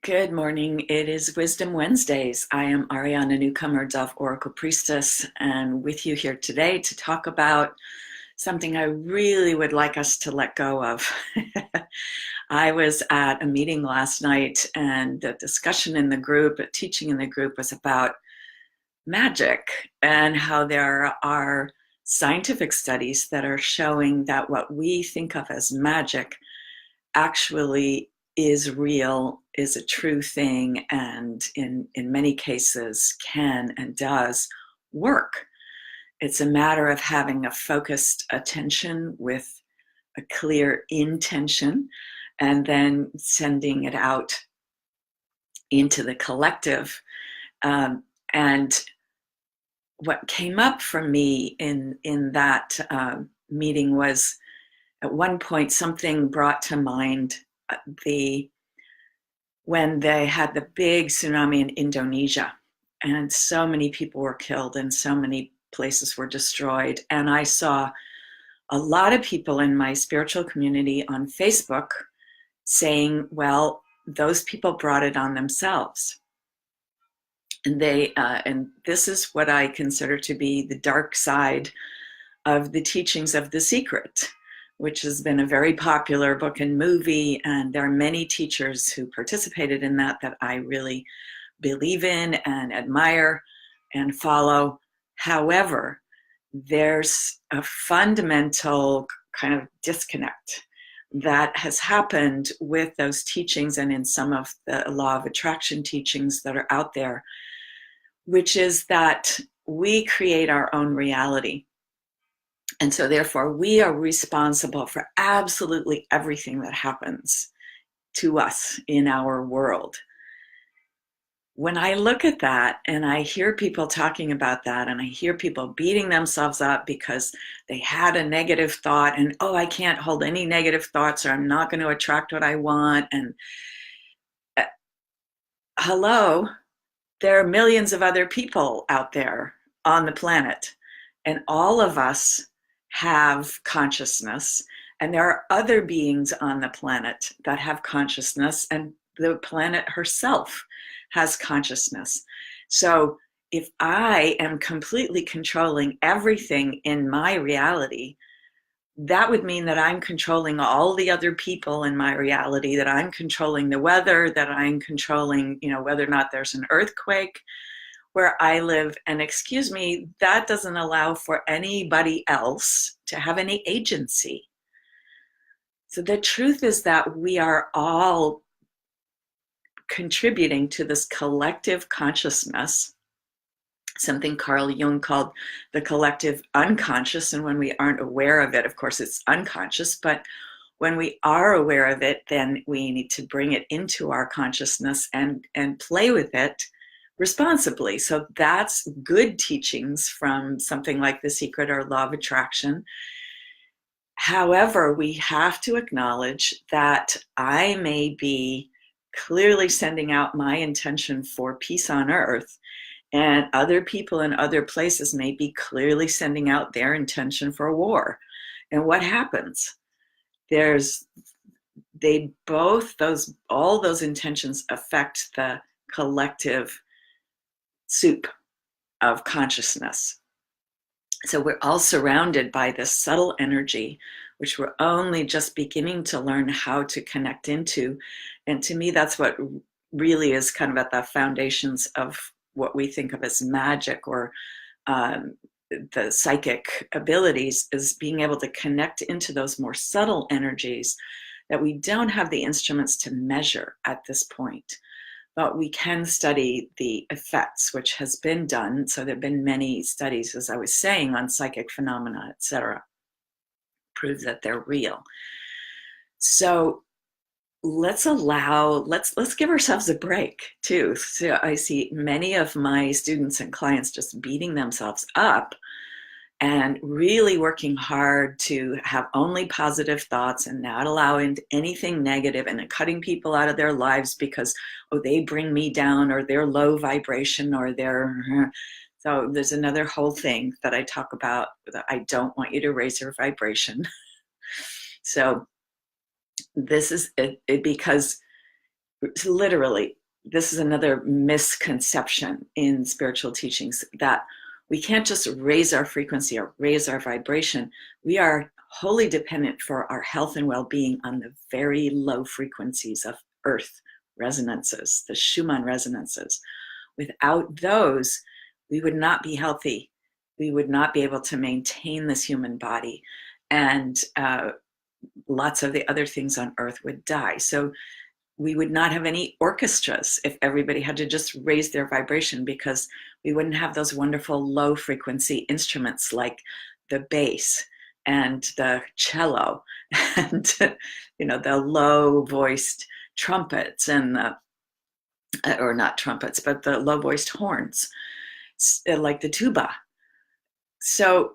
Good morning. It is Wisdom Wednesdays. I am Ariana Newcomer, Dove Oracle Priestess, and with you here today to talk about something I really would like us to let go of. I was at a meeting last night, and the discussion in the group, teaching in the group, was about magic and how there are scientific studies that are showing that what we think of as magic actually is real, is a true thing, and in many cases can and does work. It's a matter of having a focused attention with a clear intention and then sending it out into the collective. And what came up for me in that meeting was, at one point, something brought to mind when they had the big tsunami in Indonesia, and so many people were killed and so many places were destroyed. And I saw a lot of people in my spiritual community on Facebook saying, well, those people brought it on themselves. And and this is what I consider to be the dark side of the teachings of The Secret, which has been a very popular book and movie, and there are many teachers who participated in that I really believe in and admire and follow. However, there's a fundamental kind of disconnect that has happened with those teachings and in some of the law of attraction teachings that are out there, which is that we create our own reality. And so therefore, we are responsible for absolutely everything that happens to us in our world. When I look at that and I hear people talking about that, and I hear people beating themselves up because they had a negative thought and, oh, I can't hold any negative thoughts, or I'm not going to attract what I want. And hello, there are millions of other people out there on the planet, and all of us have consciousness, and there are other beings on the planet that have consciousness, and the planet herself has consciousness. So if I am completely controlling everything in my reality, that would mean that I'm controlling all the other people in my reality, that I'm controlling the weather, that I'm controlling, whether or not there's an earthquake where I live. And excuse me, that doesn't allow for anybody else to have any agency. So the truth is that we are all contributing to this collective consciousness, something Carl Jung called the collective unconscious. And when we aren't aware of it, of course, it's unconscious, but when we are aware of it, then we need to bring it into our consciousness and play with it responsibly. So that's good teachings from something like The Secret or Law of Attraction. However, we have to acknowledge that I may be clearly sending out my intention for peace on earth, and other people in other places may be clearly sending out their intention for war. And what happens? All those intentions affect the collective soup of consciousness. So we're all surrounded by this subtle energy, which we're only just beginning to learn how to connect into. And to me, that's what really is kind of at the foundations of what we think of as magic, or the psychic abilities, is being able to connect into those more subtle energies that we don't have the instruments to measure at this point. But we can study the effects, which has been done. So there have been many studies, as I was saying, on psychic phenomena, etc., prove that they're real. So let's give ourselves a break too. So I see many of my students and clients just beating themselves up and really working hard to have only positive thoughts and not allow into anything negative, and cutting people out of their lives because, oh, they bring me down, or they're low vibration, or they're... So there's another whole thing that I talk about, that I don't want you to raise your vibration. So this is it, because literally this is another misconception in spiritual teachings, that we can't just raise our frequency or raise our vibration. We are wholly dependent for our health and well-being on the very low frequencies of earth resonances, the Schumann resonances. Without those, we would not be healthy. We would not be able to maintain this human body, and lots of the other things on earth would die. So we would not have any orchestras if everybody had to just raise their vibration, because we wouldn't have those wonderful low frequency instruments like the bass and the cello and the low voiced trumpets and or not trumpets, but the low voiced horns like the tuba. So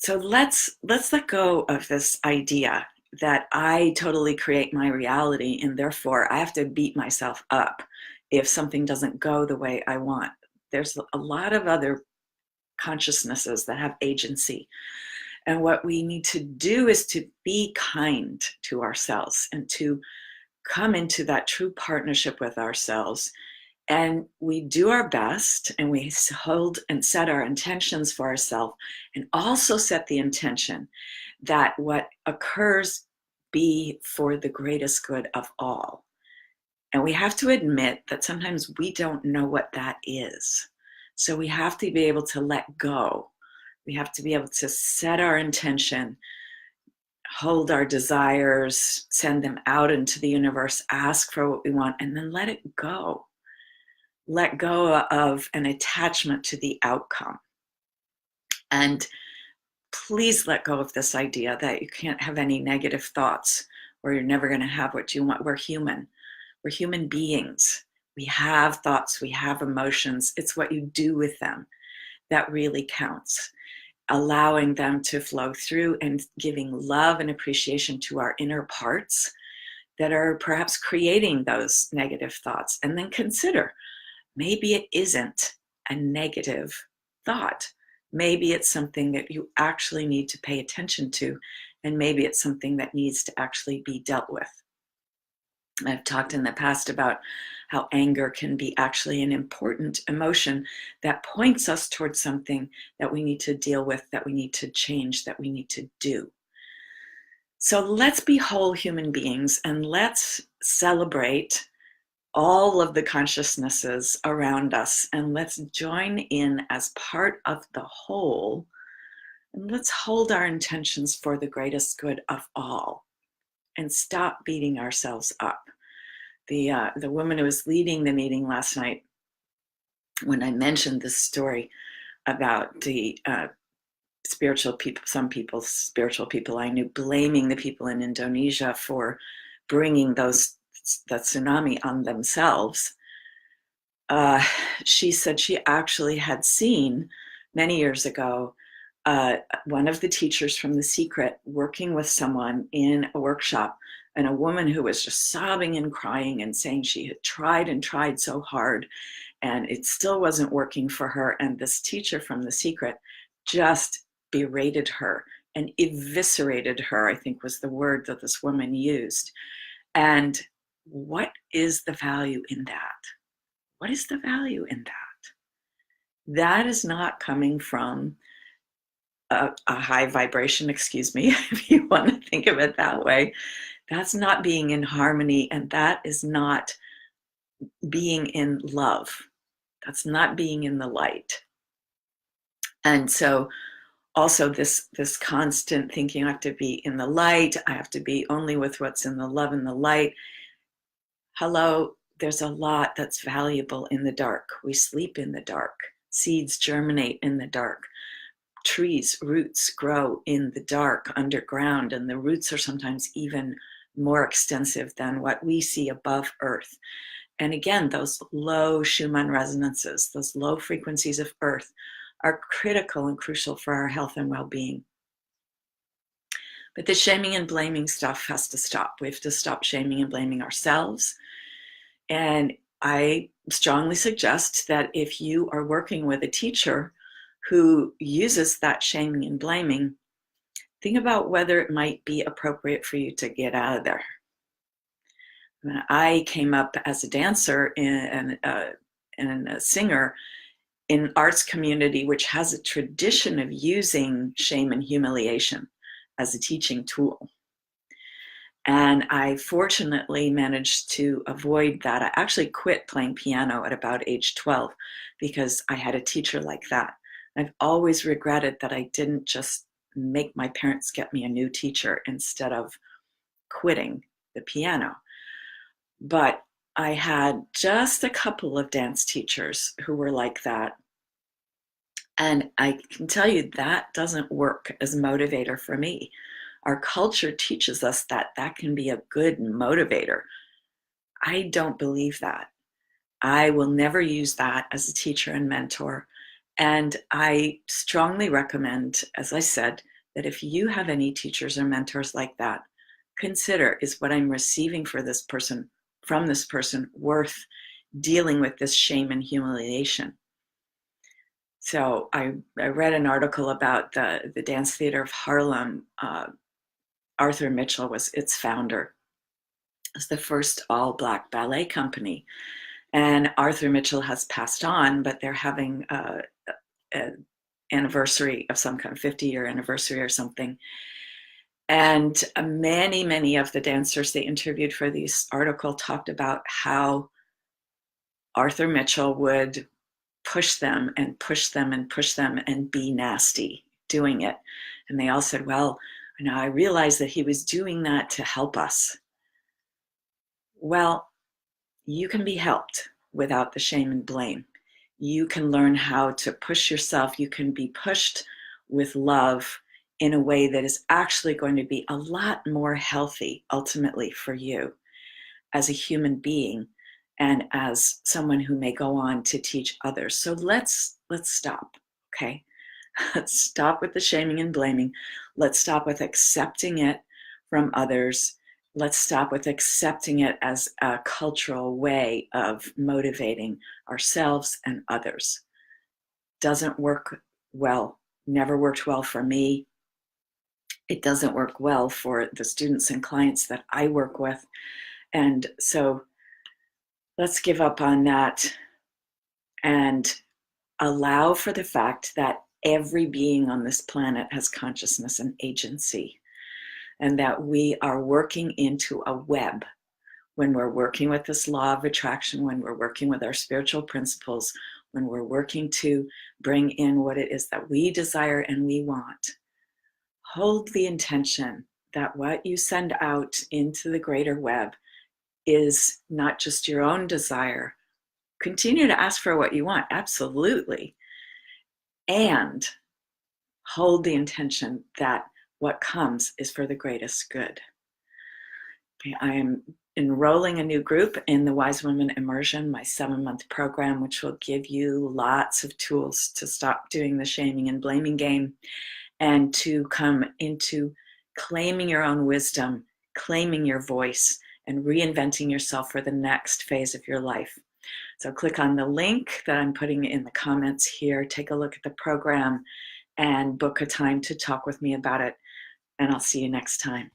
let's let go of this idea that I totally create my reality, and therefore I have to beat myself up if something doesn't go the way I want. There's a lot of other consciousnesses that have agency. And what we need to do is to be kind to ourselves and to come into that true partnership with ourselves. And we do our best, and we hold and set our intentions for ourselves, and also set the intention that what occurs be for the greatest good of all. And we have to admit that sometimes we don't know what that is. So we have to be able to let go. We have to be able to set our intention, hold our desires, send them out into the universe, ask for what we want, and then let it go. Let go of an attachment to the outcome. And please let go of this idea that you can't have any negative thoughts, or you're never going to have what you want. We're human. We're human beings. We have thoughts. We have emotions. It's what you do with them that really counts. Allowing them to flow through and giving love and appreciation to our inner parts that are perhaps creating those negative thoughts. And then consider, maybe it isn't a negative thought. Maybe it's something that you actually need to pay attention to, and maybe it's something that needs to actually be dealt with. I've talked in the past about how anger can be actually an important emotion that points us towards something that we need to deal with, that we need to change, that we need to do. So let's be whole human beings, and let's celebrate all of the consciousnesses around us, and let's join in as part of the whole, and let's hold our intentions for the greatest good of all, and stop beating ourselves up. The woman who was leading the meeting last night, when I mentioned this story about the spiritual people, spiritual people I knew, blaming the people in Indonesia for bringing the tsunami on themselves, she said she actually had seen many years ago one of the teachers from The Secret working with someone in a workshop, and a woman who was just sobbing and crying and saying she had tried and tried so hard and it still wasn't working for her. And this teacher from The Secret just berated her and eviscerated her, I think was the word that this woman used. And what is the value in that? What is the value in that? That is not coming from a high vibration, excuse me, if you want to think of it that way. That's not being in harmony, and that is not being in love. That's not being in the light. And so also this constant thinking, I have to be in the light, I have to be only with what's in the love and the light. Hello, there's a lot that's valuable in the dark. We sleep in the dark. Seeds germinate in the dark. Trees, roots grow in the dark underground, and the roots are sometimes even more extensive than what we see above earth. And again, those low Schumann resonances, those low frequencies of earth are critical and crucial for our health and well-being. But the shaming and blaming stuff has to stop. We have to stop shaming and blaming ourselves. And I strongly suggest that if you are working with a teacher who uses that shaming and blaming, think about whether it might be appropriate for you to get out of there. I came up as a dancer and a singer in arts community, which has a tradition of using shame and humiliation as a teaching tool. And I fortunately managed to avoid that. I actually quit playing piano at about age 12 because I had a teacher like that. I've always regretted that I didn't just make my parents get me a new teacher instead of quitting the piano. But I had just a couple of dance teachers who were like that. And I can tell you that doesn't work as a motivator for me. Our culture teaches us that that can be a good motivator. I don't believe that. I will never use that as a teacher and mentor. And I strongly recommend, as I said, that if you have any teachers or mentors like that, consider, is what I'm receiving for this person, from this person, worth dealing with this shame and humiliation? So I read an article about the Dance Theater of Harlem. Arthur Mitchell was its founder. It's the first all-Black ballet company. And Arthur Mitchell has passed on, but they're having an anniversary of some kind, 50-year anniversary or something. And many of the dancers they interviewed for this article talked about how Arthur Mitchell would push them and push them and push them and be nasty doing it. And they all said, well, I realized that he was doing that to help us. Well, you can be helped without the shame and blame. You can learn how to push yourself. You can be pushed with love in a way that is actually going to be a lot more healthy ultimately for you as a human being and as someone who may go on to teach others. So let's stop, okay? Let's stop with the shaming and blaming. Let's stop with accepting it from others. Let's stop with accepting it as a cultural way of motivating ourselves and others. Doesn't work well, never worked well for me. It doesn't work well for the students and clients that I work with. And so let's give up on that and allow for the fact that every being on this planet has consciousness and agency, and that we are working into a web when we're working with this law of attraction, when we're working with our spiritual principles, when we're working to bring in what it is that we desire and we want. Hold the intention that what you send out into the greater web is not just your own desire. Continue to ask for what you want, absolutely. And hold the intention that what comes is for the greatest good. Okay, I am enrolling a new group in the Wise Woman Immersion, my 7-month program, which will give you lots of tools to stop doing the shaming and blaming game and to come into claiming your own wisdom, claiming your voice, and reinventing yourself for the next phase of your life. So click on the link that I'm putting in the comments here, take a look at the program, and book a time to talk with me about it. And I'll see you next time.